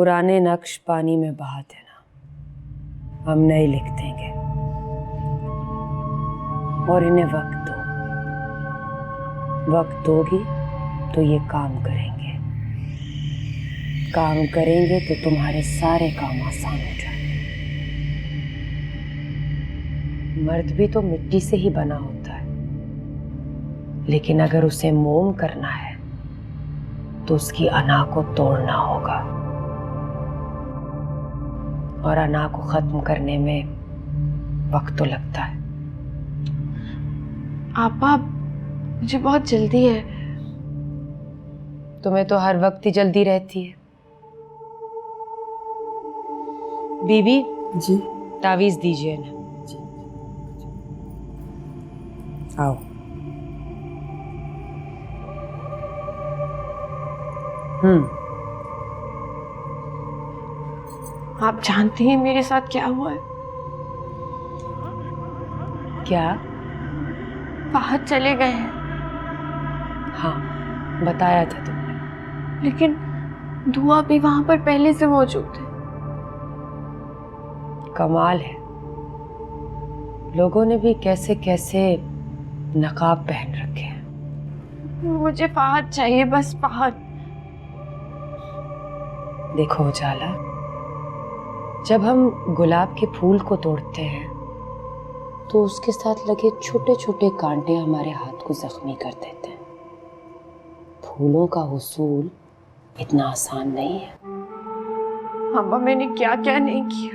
पुराने नक्श पानी में बहा देना, हम नए लिख देंगे। और इन्हें वक्त दो, वक्त दोगी तो ये काम करेंगे। काम करेंगे तो तुम्हारे सारे काम आसान हो जाएंगे। मर्द भी तो मिट्टी से ही बना होता है, लेकिन अगर उसे मोम करना है तो उसकी अना को तोड़ना होगा, और अना को खत्म करने में वक्त तो लगता है। आपा, मुझे बहुत जल्दी है। तुम्हें तो हर वक्त ही जल्दी रहती है। बीबी जी तावीज दीजिए ना। आओ। आप जानती हैं मेरे साथ क्या हुआ है? क्या? बाहर चले गए हैं। हाँ, बताया था तुमने। लेकिन दुआ भी वहां पर पहले से मौजूद है। कमाल है, लोगों ने भी कैसे कैसे नकाब पहन रखे हैं। मुझे फहद चाहिए, बस फहद। देखो उजाला, जब हम गुलाब के फूल को तोड़ते हैं तो उसके साथ लगे छोटे छोटे कांटे हमारे हाथ को जख्मी कर देते हैं। फूलों का हुसूल इतना आसान नहीं है। अम्मा, मैंने क्या क्या नहीं किया।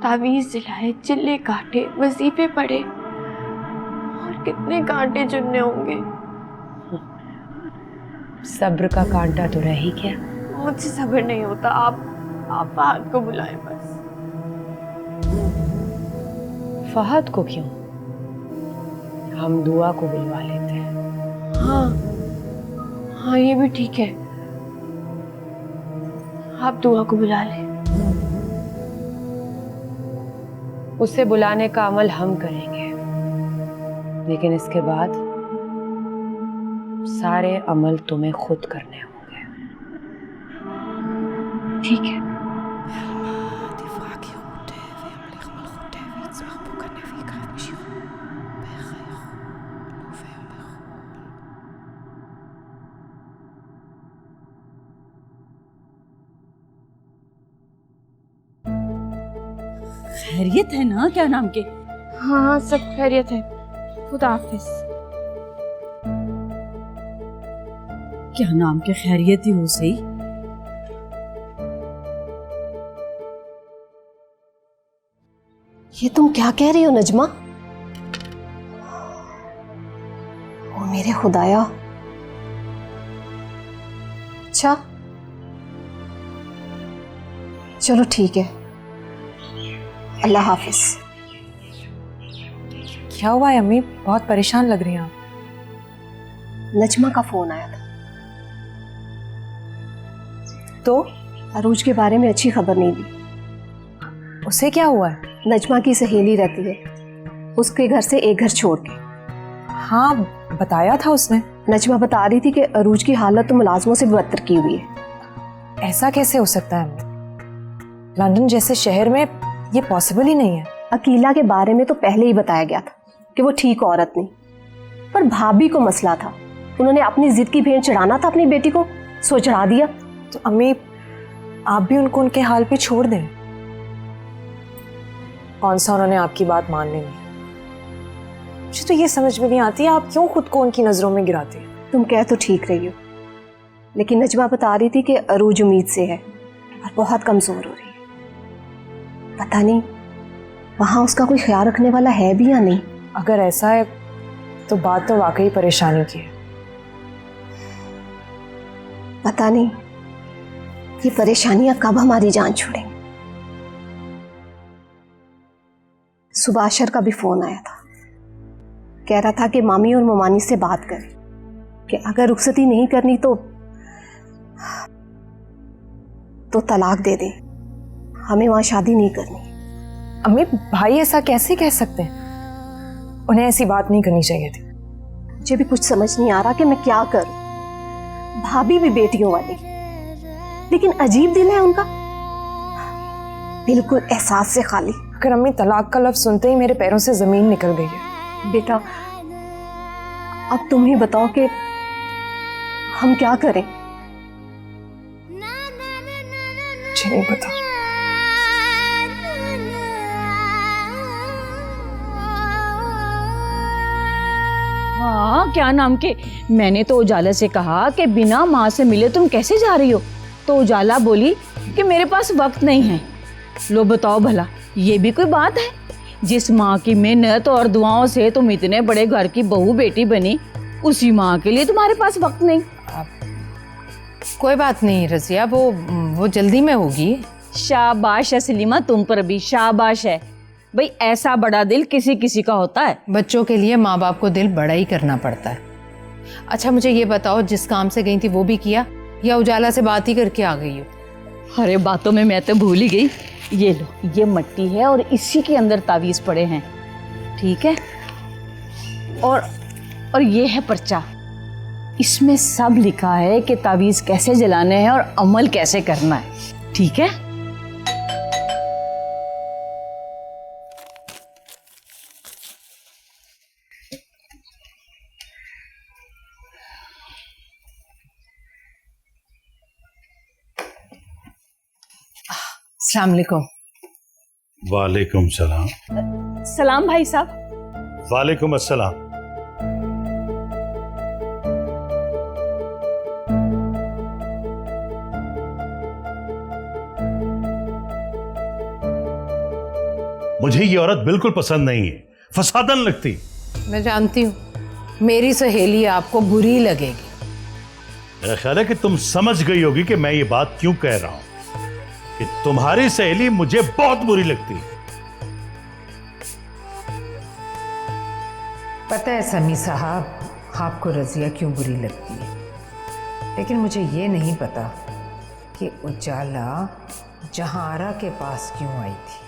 तावीज़ दिलाए, चिल्ले काटे, वजीफे पढ़े, और कितने कांटे चुनने होंगे। सब्र का कांटा तो रह ही गया। मुझसे सब्र नहीं होता। आप फहद को बुलाएं बस। फहद को क्यों? हम दुआ को बुलवा लेते हैं। हाँ, ये भी ठीक है। आप दुआ को बुला लें। उसे बुलाने का अमल हम करेंगे, लेकिन इसके बाद सारे अमल तुम्हें खुद करने होंगे। ठीक है। खैरियत है ना? क्या नाम के? हाँ, सब खैरियत है। खुदा हाफिज। क्या नाम के खैरियत ही हो सही। ये तुम क्या कह रही हो नजमा? ओ मेरे खुदाया। अच्छा, चलो ठीक है, अल्लाह हाफिज। क्या हुआ है अम्मी? बहुत परेशान लग रही हैं आप। नजमा का फोन आया था, तो अरूज के बारे में अच्छी खबर नहीं दी। उसे क्या हुआ है? नजमा की सहेली रहती है उसके घर से एक घर छोड़ के। हाँ, बताया था उसने। नजमा बता रही थी कि अरूज की हालत तो मुलाजमों से भी बदतर की हुई है। ऐसा कैसे हो सकता है अम्मी? लंदन जैसे शहर में ये पॉसिबल ही नहीं है। अकीला के बारे में तो पहले ही बताया गया था कि वो ठीक औरत नहीं, पर भाभी को मसला था। उन्होंने अपनी जिद की भेंट चढ़ाना था अपनी बेटी को, सो चढ़ा दिया। तो अम्मी, आप भी उनको उनके हाल पे छोड़ दें। कौन सा उन्होंने आपकी बात मान लेंगे? मुझे तो ये समझ में नहीं आती आप क्यों खुद को उनकी नजरों में गिराती हैं। तुम कह तो ठीक रही हो, लेकिन नजमा बता रही थी कि अरूज उम्मीद से है और बहुत कमजोर हो रही है। पता नहीं वहां उसका कोई ख्याल रखने वाला है भी या नहीं। अगर ऐसा है तो बात तो वाकई परेशानी की है। पता नहीं ये परेशानियां कब हमारी जान छोड़ेंगी। सुबाशर का भी फोन आया था, कह रहा था कि मामी और ममानी से बात करें कि अगर रुखसती नहीं करनी तो तलाक दे दें, हमें वहां शादी नहीं करनी। अम्मी, भाई ऐसा कैसे कह सकते हैं? उन्हें ऐसी बात नहीं करनी चाहिए थी। मुझे भी कुछ समझ नहीं आ रहा कि मैं क्या करूं। भाभी भी बेटियों वाली, लेकिन अजीब दिल है उनका। बिल्कुल एहसास से खाली। अगर अम्मी तलाक का लफ्ज सुनते ही मेरे पैरों से जमीन निकल गई है। बेटा अब तुम ही बताओ कि हम क्या करें। मुझे नहीं पता। हाँ, क्या नाम के, मैंने तो उजाला से कहा कि बिना माँ से मिले तुम कैसे जा रही हो, तो उजाला बोली कि मेरे पास वक्त नहीं है। लो बताओ भला, ये भी कोई बात है? जिस माँ की मेहनत और दुआओं से तुम इतने बड़े घर की बहू बेटी बनी, उसी माँ के लिए तुम्हारे पास वक्त नहीं। कोई बात नहीं रजिया, वो जल्दी में होगी। शाबाश है सलीमा, तुम पर भी शाबाश है भाई, ऐसा बड़ा दिल किसी किसी का होता है। बच्चों के लिए माँ बाप को दिल बड़ा ही करना पड़ता है। अच्छा मुझे ये बताओ, जिस काम से गई थी वो भी किया या उजाला से बात ही करके आ गई हो? अरे बातों में मैं तो भूल ही गई। ये लो, ये मट्टी है और इसी के अंदर तावीज़ पड़े हैं, ठीक है? और ये है पर्चा, इसमें सब लिखा है कि तावीज़ कैसे जलाने हैं और अमल कैसे करना है, ठीक है? अस्सलाम वालेकुम। वालेकुम सलाम। सलाम भाई साहब। वालेकुम अस्सलाम। मुझे ये औरत बिल्कुल पसंद नहीं है, फसादन लगती। मैं जानती हूँ मेरी सहेली आपको बुरी लगेगी। मेरा ख्याल है कि तुम समझ गई होगी कि मैं ये बात क्यों कह रहा हूं, कि तुम्हारी सहेली मुझे बहुत बुरी लगती है। पता है समी साहब, आपको रजिया क्यों बुरी लगती है, लेकिन मुझे ये नहीं पता कि उजाला जहारा के पास क्यों आई थी।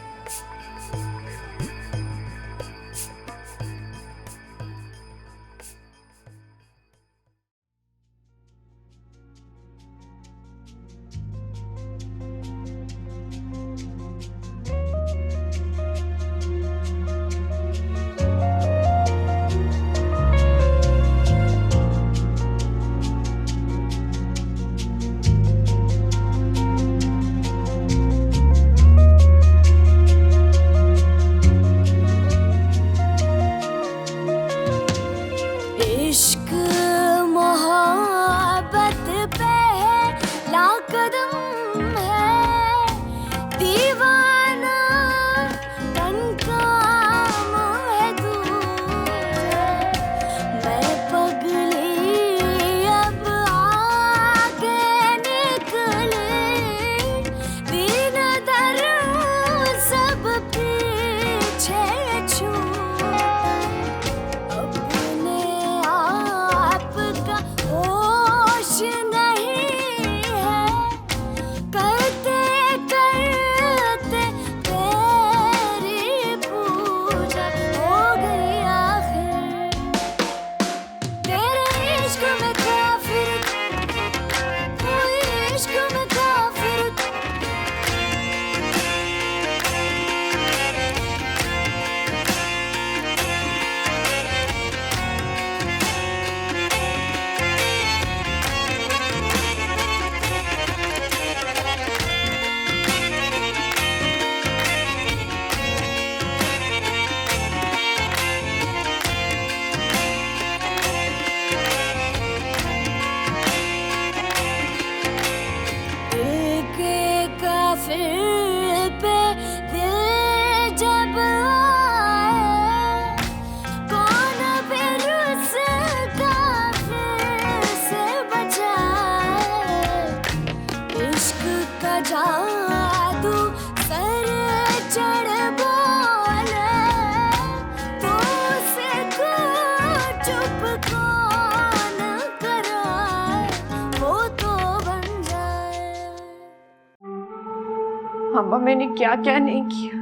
अम्मा मैंने क्या क्या नहीं किया।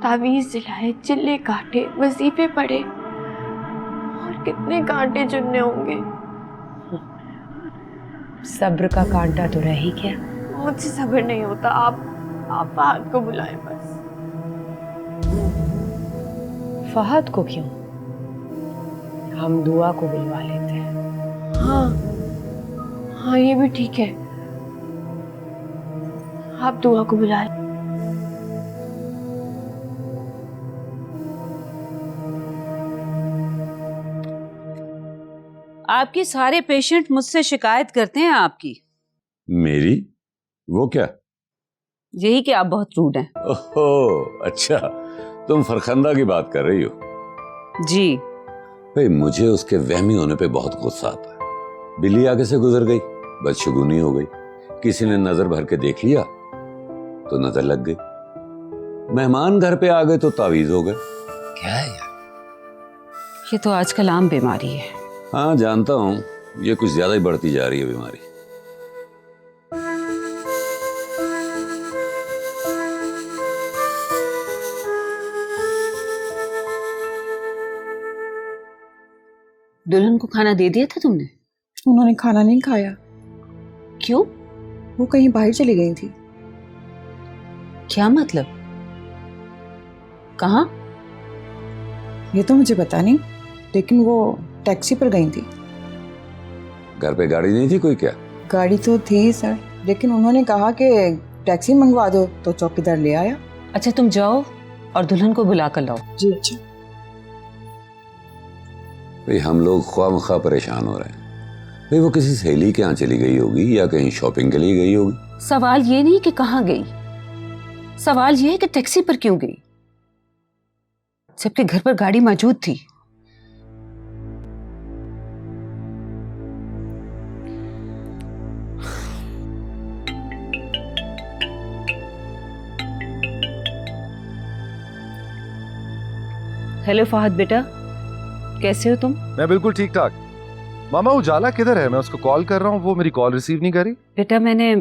तावीज़ जलाए, चिल्ले काटे, वजीफे पढ़े, और कितने कांटे चुनने होंगे। सब्र का कांटा तो रह ही गया। मुझसे सब्र नहीं होता। आप आप फहद को बुलाएं बस। फहद को क्यों? हम दुआ को बुलवा लेते हैं। हाँ हाँ, ये भी ठीक है, आप दुआ को बुलाएं। आपके सारे पेशेंट मुझसे शिकायत करते हैं आपकी। मेरी? वो क्या? यही कि आप बहुत रूड हैं। ओहो, अच्छा, तुम फरखंदा की बात कर रही हो? जी। भाई मुझे उसके वहमी होने पे बहुत गुस्सा आता है। बिल्ली आगे से गुजर गई, बदशगुनी हो गई, किसी ने नजर भर के देख लिया तो नजर लग गई, मेहमान घर पे आ गए तो तावीज हो गए। क्या है यार? ये तो आजकल आम बीमारी है। हाँ जानता हूँ, ये कुछ ज्यादा ही बढ़ती जा रही है बीमारी। दुल्हन को खाना दे दिया था तुमने? उन्होंने खाना नहीं खाया, क्यों? वो कहीं बाहर चली गई थी। क्या मतलब? कहाँ? ये तो मुझे पता नहीं, लेकिन वो टैक्सी पर गई थी। घर पे गाड़ी नहीं थी कोई क्या? गाड़ी तो थी सर, लेकिन उन्होंने कहा कि टैक्सी मंगवा दो, तो चौकीदार ले आया। अच्छा, तुम जाओ और दुल्हन को बुला कर लाओ। जी अच्छा। भाई हम लोग ख्वामख्वाह परेशान हो रहे हैं। भाई वो किसी सहेली के यहाँ चली गई होगी या कहीं शॉपिंग के लिए गई होगी। सवाल ये नहीं कि कहाँ गई, सवाल ये है कि टैक्सी पर क्यों गई, जबकि घर पर गाड़ी मौजूद थी। हेलो फहद बेटा, कैसे हो तुम? मैं बिल्कुल ठीक ठाक। मामा उजाला किधर है? मैं उसको कॉल कर रहा हूँ, वो मेरी कॉल रिसीव नहीं करी। बेटा मैंने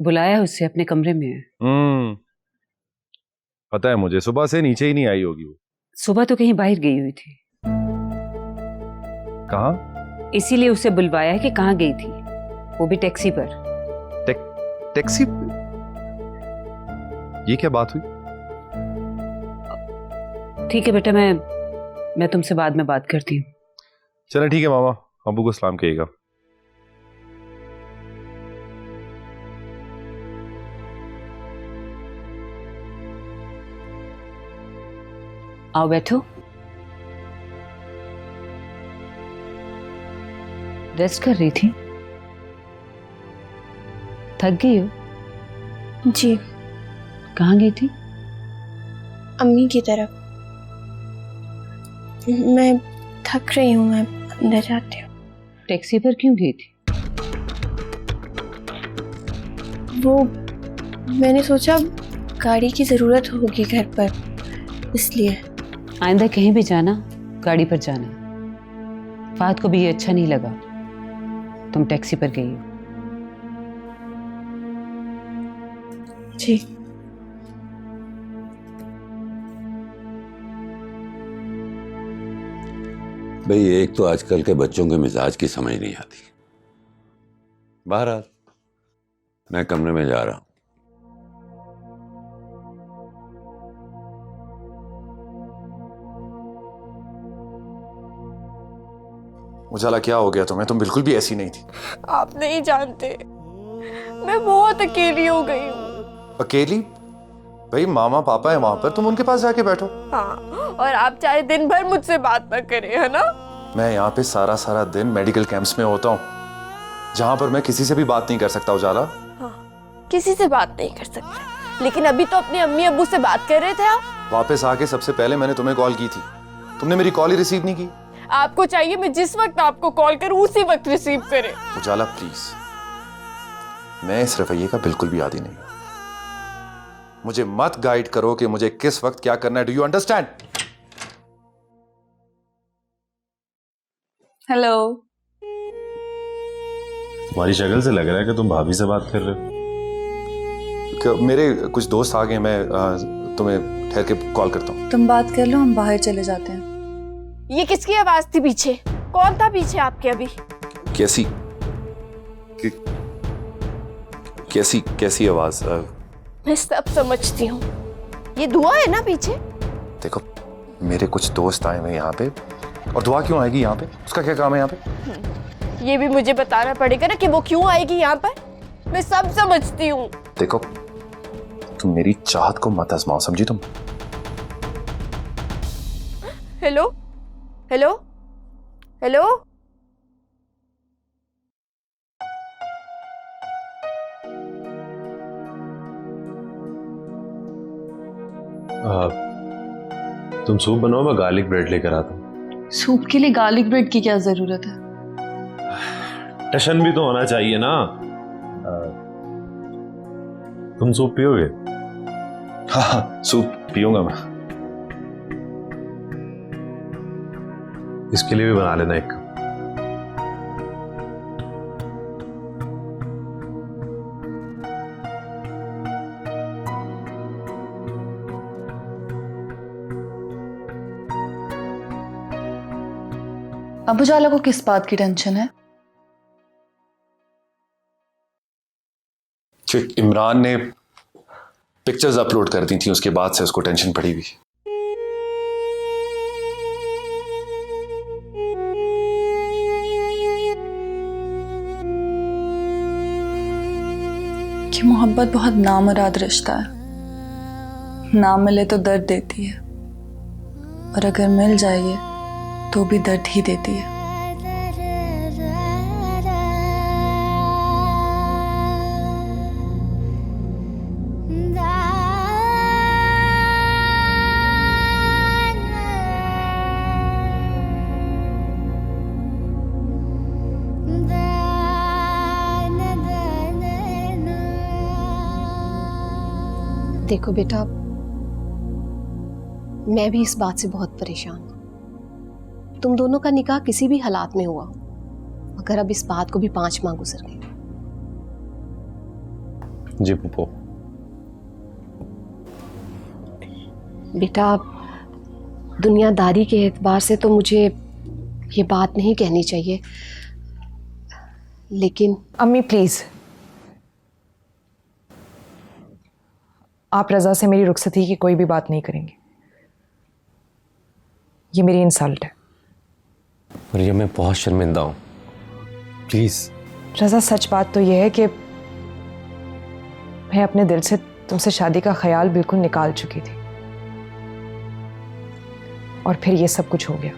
बुलाया उसे, अपने कमरे में है। पता है मुझे, सुबह से नीचे ही नहीं आई होगी वो। सुबह तो कहीं बाहर गई हुई थी। कहाँ? इसीलिए उसे बुलवाया है कि कहाँ गई थी, वो भी टैक्सी पर। टैक्सी? ये क्या बात हुई? ठीक है बेटा, मैं तुमसे बाद में बात करती हूँ। चलो ठीक है मामा, अबू को सलाम कहिएगा। आओ बैठो। रेस्ट कर रही थी? थक गई हो? जी। कहाँ गई थी? अम्मी की तरफ। मैं थक रही हूँ, मैं अंदर जाती हूँ। टैक्सी पर क्यों गई थी? वो मैंने सोचा गाड़ी की ज़रूरत होगी घर पर, इसलिए। आइंदा कहीं भी जाना गाड़ी पर जाना। फहद को भी ये अच्छा नहीं लगा तुम टैक्सी पर गई हो। जी। भाई एक तो आजकल के बच्चों के मिजाज की समझ नहीं आती। बहरहाल मैं कमरे में जा रहा हूं। उजाला क्या हो गया तुम्हें? तुम बिल्कुल भी ऐसी नहीं थी। आप नहीं जानते, मैं बहुत अकेली हो गई हूँ। अकेली? भाई मामा पापा है वहां पर, तुम उनके पास जाके बैठो। हाँ, और आप चाहे दिन भर मुझसे बात ना करें, है ना? मैं यहाँ पे सारा दिन मेडिकल कैंप्स में होता हूँ, जहाँ पर मैं किसी से भी बात नहीं कर सकता। उजाला, हाँ, किसी से बात नहीं कर सकते, लेकिन अभी तो अपने अम्मी अब्बू से बात कर रहे थे आप। वापस आके सबसे पहले मैंने तुम्हें कॉल की थी, तुमने मेरी कॉल ही रिसीव नहीं की। आपको चाहिए मैं जिस वक्त आपको कॉल करूं उसी वक्त रिसीव करें। उजाला प्लीज, मैं इस रवैये का बिल्कुल भी आदी नहीं हूं। मुझे मत गाइड करो कि मुझे किस वक्त क्या करना है। Do you understand? हेलो। तुम्हारी शक्ल से लग रहा है कि तुम भाभी से बात कर रहे हो। मेरे कुछ दोस्त आ गए, मैं तुम्हें ठहर के कॉल करता हूँ। तुम बात कर लो, हम बाहर चले जाते हैं। ये किसकी आवाज थी पीछे? कौन था पीछे आपके अभी? कैसी आवाज? मैं सब समझती हूँ। ये दुआ है ना पीछे? देखो, मेरे कुछ दोस्त आए हुए यहाँ पे, और दुआ क्यों आएगी यहाँ पे? उसका क्या काम है यहाँ पे? ये भी मुझे बताना पड़ेगा ना कि वो क्यों आएगी यहाँ पर। मैं सब समझती हूँ। देखो, तुम मेरी चाहत को मत आजमाओ, समझी तुम? Hello hello hello. तुम सूप बनाओ, मैं गार्लिक ब्रेड लेकर आता हूँ। सूप के लिए गार्लिक ब्रेड की क्या जरूरत है? टशन भी तो होना चाहिए ना। तुम सूप पियोगे? हाँ, सूप पीऊंगा मैं। इसके लिए भी बना लेना एक। अब उजाला को किस बात की टेंशन है? कि इमरान ने पिक्चर्स अपलोड कर दी थी, उसके बाद से उसको टेंशन पड़ी हुई। कि मोहब्बत बहुत नामुराद रिश्ता है। ना मिले तो दर्द देती है, और अगर मिल जाए तो भी दर्द ही देती है। देखो बेटा, मैं भी इस बात से बहुत परेशान हूँ। तुम दोनों का निकाह किसी भी हालात में हुआ, मगर अब इस बात को भी 5 माह गुजर गए। जी पुप्पो। बेटा, दुनियादारी के एतबार से तो मुझे ये बात नहीं कहनी चाहिए, लेकिन अम्मी प्लीज, आप रजा से मेरी रुखसती की कोई भी बात नहीं करेंगे। ये मेरी इंसल्ट है। मरियम, मैं बहुत शर्मिंदा हूं, प्लीज। रजा, सच बात तो यह है कि मैं अपने दिल से तुमसे शादी का ख्याल बिल्कुल निकाल चुकी थी, और फिर ये सब कुछ हो गया,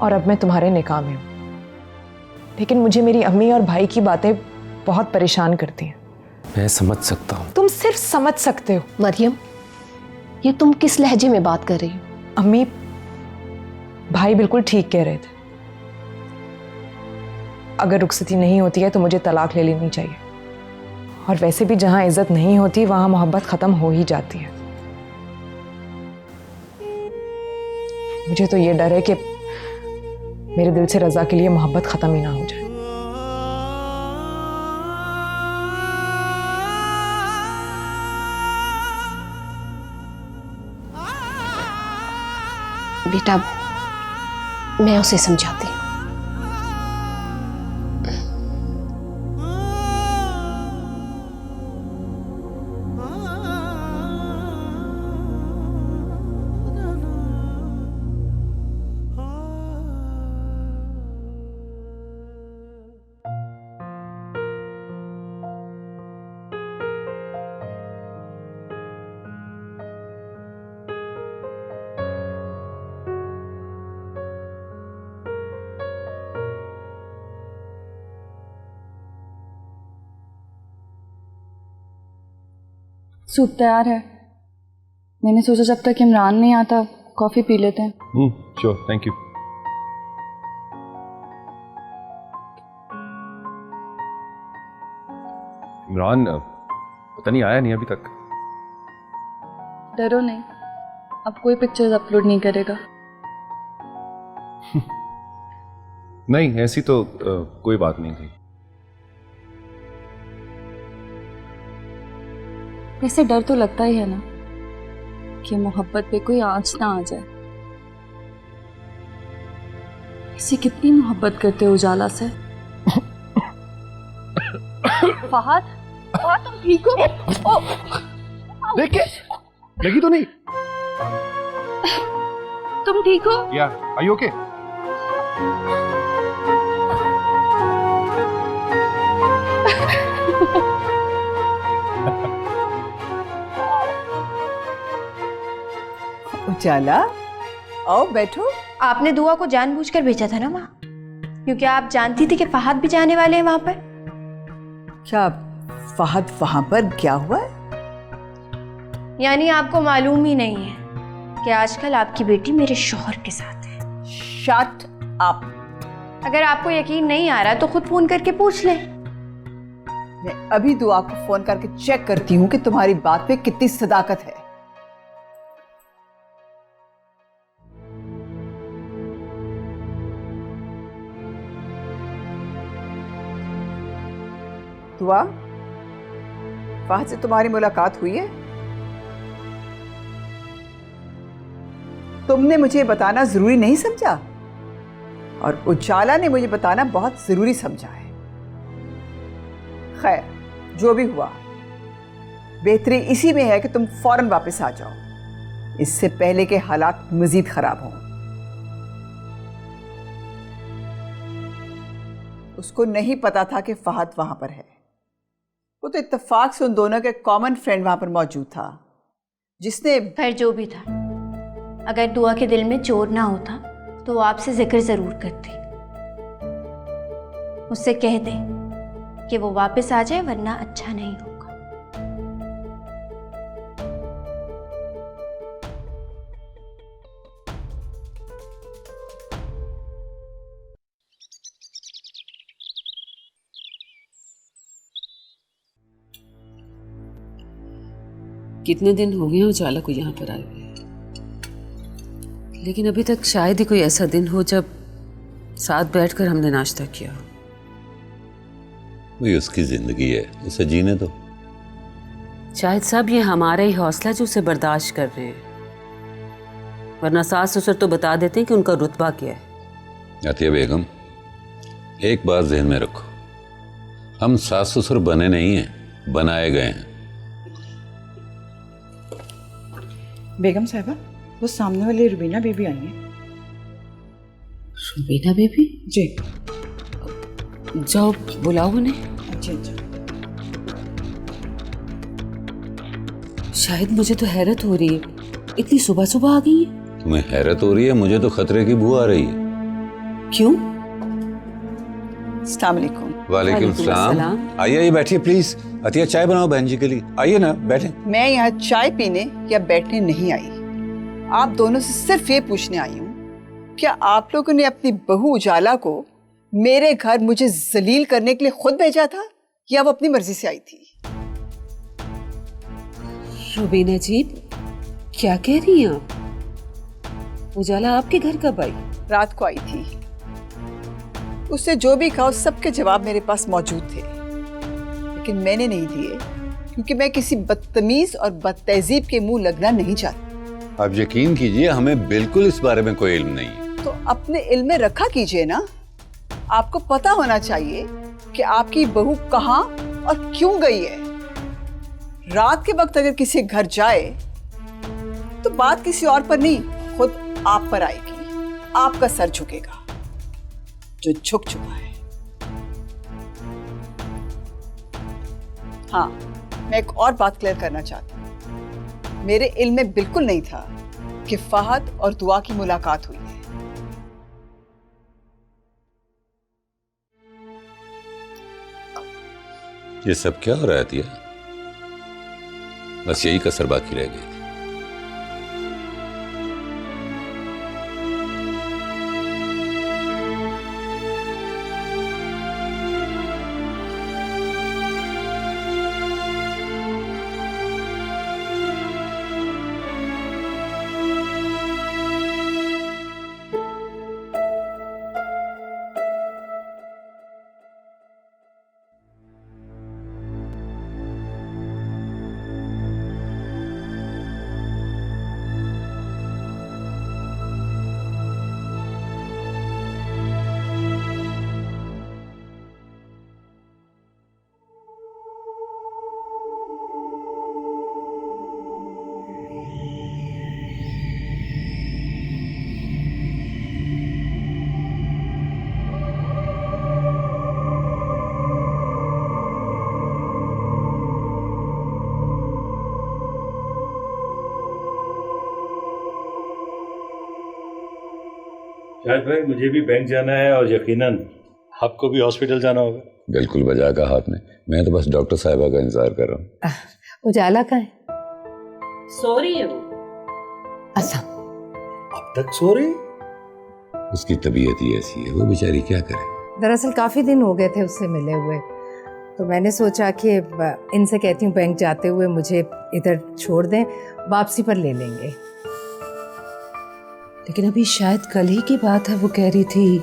और अब मैं तुम्हारे निकाह में हूं। लेकिन मुझे मेरी अम्मी और भाई की बातें बहुत परेशान करती हैं। मैं समझ सकता हूं। तुम सिर्फ समझ सकते हो। मरियम, ये तुम किस लहजे में बात कर रही हो? अम्मी, भाई बिल्कुल ठीक कह रहे थे। अगर रुखसती नहीं होती है तो मुझे तलाक ले लेनी चाहिए, और वैसे भी जहां इज्जत नहीं होती वहां मोहब्बत खत्म हो ही जाती है। मुझे तो ये डर है कि मेरे दिल से रजा के लिए मोहब्बत खत्म ही ना हो जाए। बेटा, मैं उसे समझाती हूँ। सूप तैयार है। मैंने सोचा जब तक इमरान नहीं आता कॉफी पी लेते हैं। Sure, thank you. इमरान पता नहीं आया नहीं अभी तक। डरो नहीं, अब कोई पिक्चर्स अपलोड नहीं करेगा। नहीं, ऐसी तो कोई बात नहीं थी। वैसे डर तो लगता ही है ना कि मोहब्बत पे कोई आंच ना आ जाए। इसे कितनी मोहब्बत करते हो उजाला से? फहद, तुम ठीक हो? देख के लगी तो नहीं? तुम ठीक हो? या आर यू ओके? उजाला, आओ बैठो। आपने दुआ को जानबूझकर भेजा था ना वहाँ, क्योंकि आप जानती थी कि फहद भी जाने वाले हैं वहां पर। क्या फहद वहां पर क्या हुआ है? यानी आपको मालूम ही नहीं है कि आजकल आपकी बेटी मेरे शौहर के साथ है। Shut up. अगर आपको यकीन नहीं आ रहा तो खुद फोन करके पूछ ले। मैं अभी दुआ को फोन करके चेक करती हूँ कि तुम्हारी बात पे कितनी सदाकत है। दुआ, फहद से तुम्हारी मुलाकात हुई है? तुमने मुझे बताना जरूरी नहीं समझा और उजाला ने मुझे बताना बहुत जरूरी समझा है। खैर, जो भी हुआ, बेहतरी इसी में है कि तुम फौरन वापस आ जाओ, इससे पहले के हालात मजीद खराब हों। उसको नहीं पता था कि फहद वहां पर है। वो तो इत्तेफाक से उन दोनों के कॉमन फ्रेंड वहां पर मौजूद था, जिसने खैर जो भी था, अगर दुआ के दिल में चोर ना होता तो वो आपसे जिक्र जरूर करती। उससे कह दे कि वो वापस आ जाए, वरना अच्छा नहीं होगा। कितने दिन हो गए उजाला को यहाँ पर आए हुए, लेकिन अभी तक शायद ही कोई ऐसा दिन हो जब साथ बैठकर हमने नाश्ता किया। वही उसकी जिंदगी है, उसे जीने दो। शायद सब ये हमारा ही हौसला जो उसे बर्दाश्त कर रहे हैं, वरना सास ससुर तो बता देते हैं कि उनका रुतबा क्या है। अतिया बेगम, एक बात ज़हन में रखो, हम सास ससुर बने नहीं हैं, बनाए गए हैं। बेगम साहिबा, वो सामने वाली रुबीना बेबी आई है। रुबीना बेबी? जी। जाओ बुलाओ उन्हें। अच्छा अच्छा। शायद मुझे तो हैरत हो रही है, इतनी सुबह सुबह आ गई है। तुम्हें हैरत हो रही है, मुझे तो खतरे की बू आ रही है। क्यों? अस्सलाम वालेकुम। वालेकुम सलाम। आइए आइए बैठिए प्लीज। अतिया चाय बनाओ बहन जी के लिए, आइए ना बैठे। मैं यहाँ चाय पीने या बैठने नहीं आई, आप दोनों से सिर्फ ये पूछने आई हूँ, क्या आप लोगों ने अपनी बहू उजाला को मेरे घर मुझे जलील करने के लिए खुद भेजा था या वो अपनी मर्जी से आई थी? रुबीना जी, क्या कह रही हैं आप? उजाला आपके घर कब आई? रात को आई थी। उससे जो भी कहा उस सबके जवाब मेरे पास मौजूद थे, लेकिन मैंने नहीं दिए क्योंकि मैं किसी बदतमीज और बदतहजीब के मुंह लगना नहीं चाहती। आप यकीन कीजिए, हमें बिल्कुल इस बारे में कोई इल्म नहीं है। तो अपने इल्म में रखा कीजिए ना। आपको पता होना चाहिए कि आपकी बहू कहाँ और क्यों गई है। रात के वक्त अगर किसी घर जाए तो बात किसी और पर नहीं, खुद आप पर आएगी। आपका सर झुकेगा जो झुक चुका है। हाँ, मैं एक और बात क्लियर करना चाहती हूँ। मेरे इल्म में बिल्कुल नहीं था कि फहद और दुआ की मुलाकात हुई है। ये सब क्या हो रहा है अतिया? बस यही कसर बाकी रह गई थी। शायद भाई मुझे भी बैंक जाना है और यकीनन आपको भी हॉस्पिटल जाना होगा। बिल्कुल बजा का हाथ में। मैं तो बस डॉक्टर साहिबा का इंतजार कर रहा हूँ। उजाला का है? सो रही है वो। अच्छा, अब तक सो रही? उसकी तबीयत ही ऐसी है, वो बेचारी क्या करे। दरअसल काफ़ी दिन हो गए थे उससे मिले हुए, तो मैंने सोचा कि इनसे कहती हूँ बैंक जाते हुए मुझे इधर छोड़ दें, वापसी पर ले लेंगे। लेकिन अभी शायद कल ही की बात है, वो कह रही थी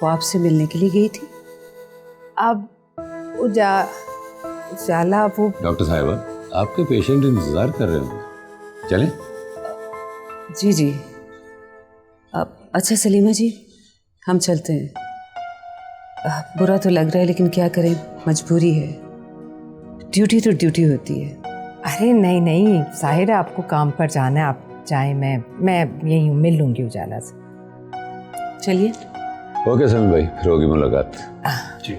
वो आपसे मिलने के लिए गई थी। अब उजाला वो। डॉक्टर साहिबा, आपके पेशेंट इंतजार कर रहे होंगे, चलें? जी जी। अब अच्छा सलीमा जी, हम चलते हैं। बुरा तो लग रहा है लेकिन क्या करें, मजबूरी है। ड्यूटी तो ड्यूटी होती है। अरे नहीं नहीं साहिरा, आपको काम पर जाना है, आप जाएं, मैं यहीं हूँ, मिल लूंगी उजाला से। चलिए। ओके समीर भाई, फिर होगी मुलाकात। जी।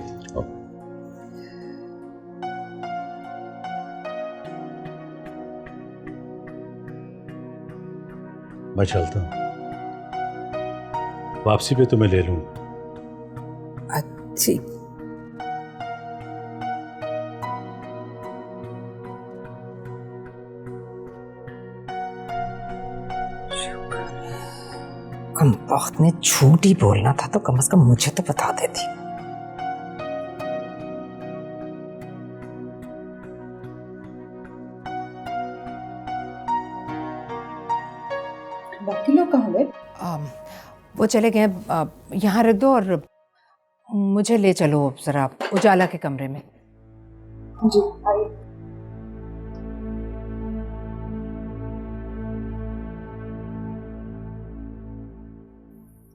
मैं चलता हूँ, वापसी पे तुम्हें ले लूंगा। अच्छी। कम वक्त ने झूठ ही बोलना था तो कम से कम मुझे तो बता देती। बाकी लोग कहाँ गए? वो चले गए, यहाँ रख दो और मुझे ले चलो जरा उजाला के कमरे में। जी आइए।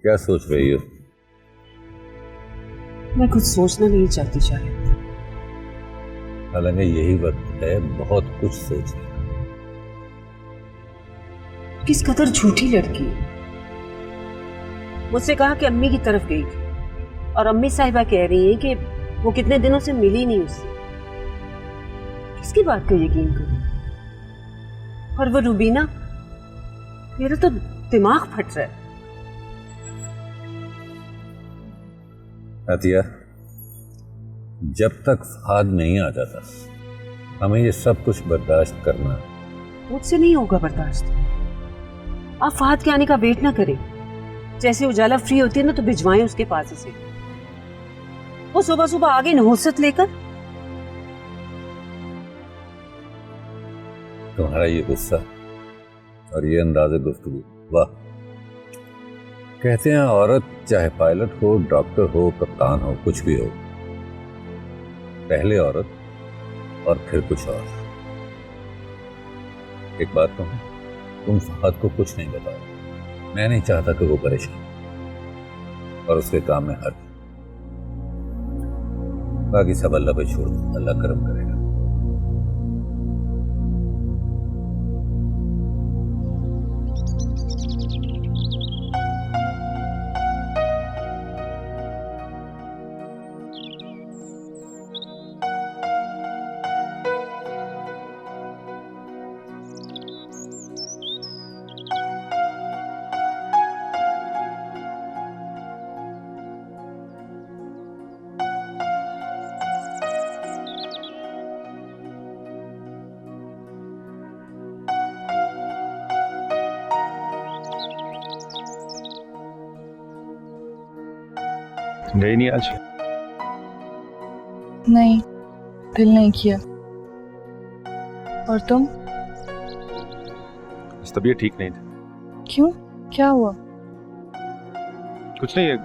क्या सोच रही हो? मैं कुछ सोचना नहीं चाहती शायद। हालांकि यही वक्त है बहुत कुछ सोचने का। किस कदर झूठी लड़की। मुझसे कहा कि अम्मी की तरफ गई थी और अम्मी साहिबा कह रही है कि वो कितने दिनों से मिली नहीं उससे। किसकी बात का यकीन करूं? और वो रुबीना, मेरा तो दिमाग फट रहा है। अतिया, जब तक फाद नहीं आ जाता हमें ये सब कुछ बर्दाश्त करना है। मुझसे नहीं होगा बर्दाश्त। आप फाहद के आने का वेट ना करें। जैसे उजाला फ्री होती है ना तो भिजवाएं उसके पास से। वो सुबह सुबह आगे नहुसत लेकर। तुम्हारा ये गुस्सा और ये अंदाज़े गुफ्तगू, वाह। कहते हैं औरत चाहे पायलट हो, डॉक्टर हो, कप्तान हो, कुछ भी हो, पहले औरत और फिर कुछ और। एक बात कहूं, तुम फहद को कुछ नहीं बताओ। मैं नहीं चाहता कि वो परेशान और उसके काम में हर्ज। बाकी सब अल्लाह पे छोड़ दो, अल्लाह करम करेगा। गई नहीं आज? नहीं, दिल नहीं किया। और तुम? तबीयत ठीक नहीं थी। क्यों, क्या हुआ? कुछ नहीं है,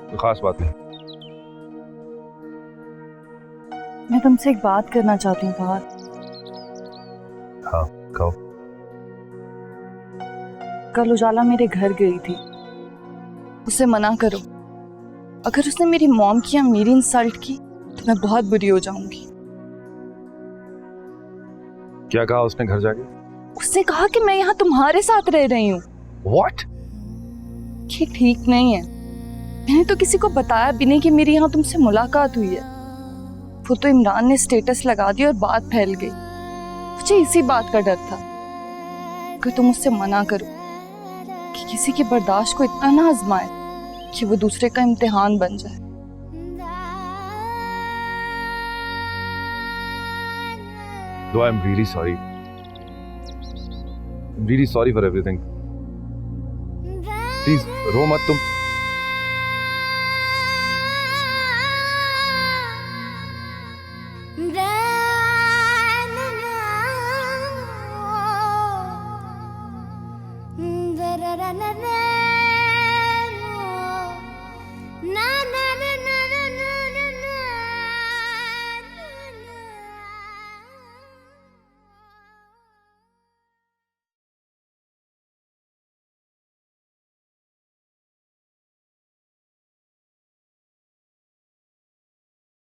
कोई खास बात नहीं। मैं तुमसे एक बात करना चाहती हूँ फहद। हाँ कहो। कल उजाला मेरे घर गई थी, उसे मना करो। अगर उसने मेरी मॉम की या मेरी इंसल्ट की तो मैं बहुत बुरी हो जाऊंगी। क्या कहा उसने घर जाके? उसने कहा कि मैं यहाँ तुम्हारे साथ रह रही हूँ। What? ये ठीक नहीं है। मैंने तो किसी को बताया भी नहीं कि मेरी यहाँ तुमसे मुलाकात हुई है। वो तो इमरान ने स्टेटस लगा दिया और बात फैल गई। मुझे इसी बात का डर था कि तुम उससे मना करो कि किसी के बर्दाश्त को इतना ना आजमाए कि वो दूसरे का इम्तिहान बन जाए। Though I'm really sorry. I'm really sorry for everything. Please, रो मत तुम। na na na